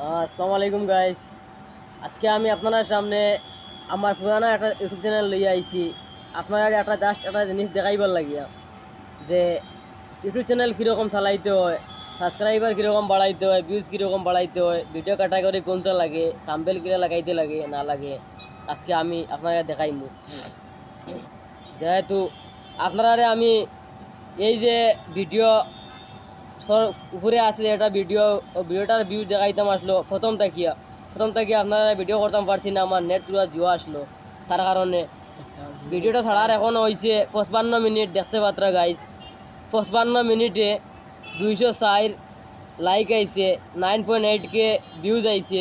আসসালামু আলাইকুম গাইস। আজকে আমি আপনার সামনে আমার পুরানা একটা ইউটিউব চ্যানেল লইয়া আইছি। আপনারা একটা জাস্ট একটা জিনিস দেখাইবার লাগিয়া যে ইউটিউব চ্যানেল কীরকম চালাইতে হয়, সাবস্ক্রাইবার কীরকম বাড়াইতে হয়, ভিউজ কীরকম বাড়াইতে হয়, ভিডিও ক্যাটাগরি কোনটা লাগে, থাম্বনেল কিরা লাগাইতে লাগে না লাগে, আজকে আমি আপনারা দেখাইমু। যেহেতু আপনারা আমি এই যে ভিডিও উপরে আছে একটা ভিডিওটার ভিউ দেখাইতাম আসলো প্রথম থেকে আপনারা ভিডিও করতাম পারছি না, আমার নেট পুরো জিও আসলো। তার কারণে ভিডিওটা ছাড়ার এখন হয়েছে 55 মিনিট দেখতে পাত্রা গাইস। 55 মিনিটে 204 লাইক আইছে, 9.8K ভিউজ আইছে,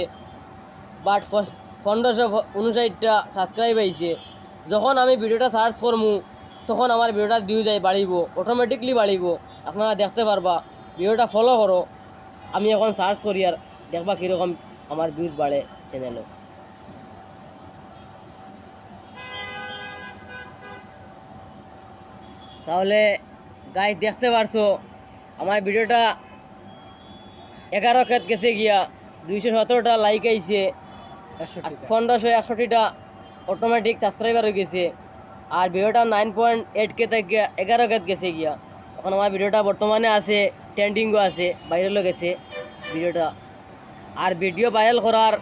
বাট 1559টা সাবস্ক্রাইব আইছে। যখন আমি ভিডিওটা সার্চ করমু তখন আমার ভিডিওটা ভিউজ বাড়িব, অটোমেটিকলি বাড়িব। আপনারা দেখতে পারবা, ভিডিওটা ফলো করো। আমি এখন সার্চ করি আর দেখবা কীরকম আমার ভিউজ বাড়ে চ্যানেলে। তাহলে গাইস দেখতে পারছো আমার ভিডিওটা 11 গেছে গিয়া, 217টা লাইক আইছে, 1561টা অটোমেটিক সাবস্ক্রাইবার হয়ে গেছে। আর ভিডিওটা 9.8K থেকে 11 গেছে গিয়া। এখন আমার ভিডিওটা বর্তমানে আছে, ট্রেন্ডিংও আছে, ভাইরালও গেছে ভিডিওটা। আর ভিডিও ভাইরাল করার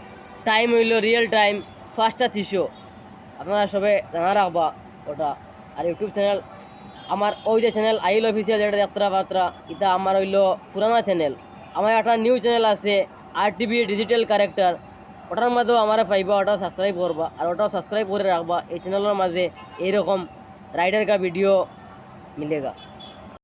টাইম হইল রিয়েল টাইম 5:30। আপনারা সবে জানা রাখবা ওটা। আর ইউটিউব চ্যানেল আমার ওই যে চ্যানেল আইল অফিসিয়াল যেটা যাত্রা এটা আমার হইলো পুরানা চ্যানেল। আমার একটা নিউ চ্যানেল আছে RTV ডিজিটাল ক্যারেক্টার, ওটার মধ্যেও আমার পাইবা, ওটাও সাবস্ক্রাইব করবা আর ওটাও সাবস্ক্রাইব করে রাখবা। এই চ্যানেলের মাঝে এইরকম রাইডার কা ভিডিও মিলেগা।